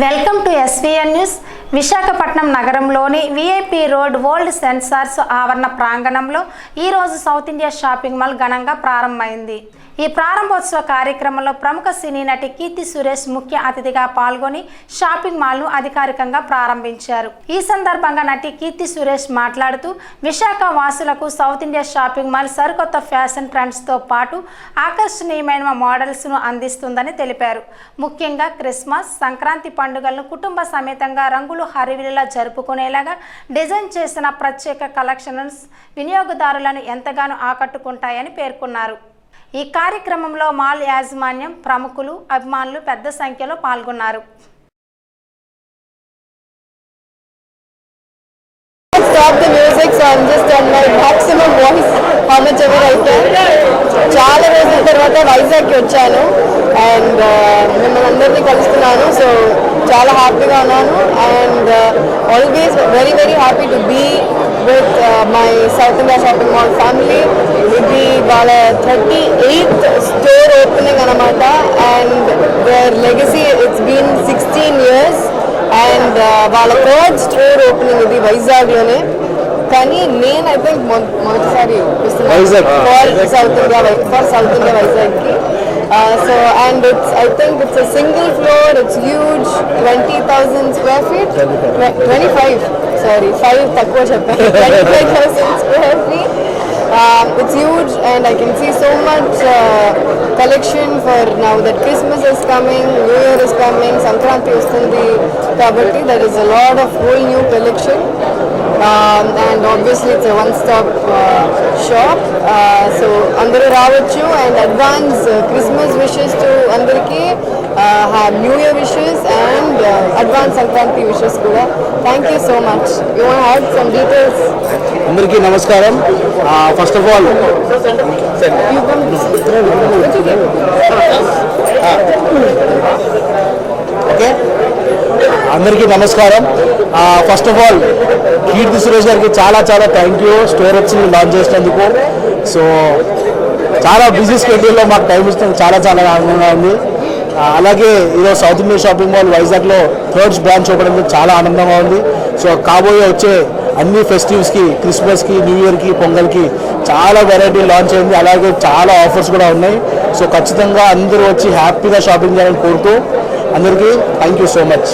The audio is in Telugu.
Welcome to SVN news. Visakhapatnam నగరంలోని విఐపి రోడ్ వరల్డ్ సెన్సార్స్ ఆవరణ ప్రాంగణంలో ఈరోజు సౌత్ ఇండియా షాపింగ్ మాల్ ఘనంగా ప్రారంభమైంది. ఈ ప్రారంభోత్సవ కార్యక్రమంలో ప్రముఖ సినీ నటి కీర్తి సురేష్ ముఖ్య అతిథిగా పాల్గొని షాపింగ్ మాల్ను అధికారికంగా ప్రారంభించారు. ఈ సందర్భంగా నటి కీర్తి సురేష్ మాట్లాడుతూ విశాఖ వాసులకు సౌత్ ఇండియా షాపింగ్ మాల్ సరికొత్త ఫ్యాషన్ ట్రెండ్స్తో పాటు ఆకర్షణీయమైన మోడల్స్ను అందిస్తుందని తెలిపారు. ముఖ్యంగా క్రిస్మస్, సంక్రాంతి పండుగలను కుటుంబ సమేతంగా రంగులు హరివిల్లా జరుపుకునేలాగా డిజైన్ చేసిన ప్రత్యేక కలెక్షన్స్ వినియోగదారులను ఎంతగానో ఆకట్టుకుంటాయని పేర్కొన్నారు. ఈ కార్యక్రమంలో మాల్ యాజమాన్యం, ప్రముఖులు, అభిమానులు పెద్ద సంఖ్యలో పాల్గొన్నారు. చాలా రోజుల తర్వాత వైజాగ్కి వచ్చాను అండ్ మిమ్మల్ని అందరినీ కలుస్తున్నాను. సో చాలా హ్యాపీగా ఉన్నాను and always very very happy to be with my South India Shopping Mall family. ఇది వాళ్ళ 38th స్టోర్ ఓపెనింగ్ అనమాట and their legacy it's been 16 years and వాళ్ళ 3rd స్టోర్ ఓపెనింగ్ ఇది వైజాగ్లోనే. కానీ నేను ఐ థింక్ మొదటిసారి ఫర్ సౌత్ ఇండియా వైజాగ్కి. So and it's I think it's a single floor, it's huge, 20,000 square feet, 5 తక్కువ చెప్పాను, 25,000 square feet. It's huge and I can see so much collection for now that Christmas is coming, New Year is coming, Sankranti vastundi kabatti there is a lot of whole new collection and obviously it's a one-stop shop. So andaru raavachu and advance Christmas wishes to andariki, have New Year wishes and advance Sankranti wishes kuda. Thank you so much. You want to add some details? Andariki namaskaram. First of all, okay, అందరికీ నమస్కారం. First of all Keerthy Suresh గారికి చాలా థ్యాంక్ యూ స్టోర్ వచ్చి లాంచ్ చేసినందుకు. సో చాలా బిజీ స్కెడ్యూల్లో మాకు టైం ఇస్తుంది, చాలా ఆనందంగా ఉంది. అలాగే ఈరోజు సౌత్ ఇండియా షాపింగ్ మాల్ వైజాగ్లో 3rd బ్రాంచ్ ఓపెన్ అయింది, చాలా ఆనందంగా ఉంది. సో కాబోయే వచ్చే అన్ని ఫెస్టివ్స్కి, క్రిస్మస్కి, న్యూ ఇయర్కి, పొంగల్కి చాలా వెరైటీ లాంచ్ అయింది. అలాగే చాలా ఆఫర్స్ కూడా ఉన్నాయి. సో ఖచ్చితంగా అందరూ వచ్చి హ్యాపీగా షాపింగ్ చేయాలని కోరుతూ అందరికీ థ్యాంక్ యూ సో మచ్.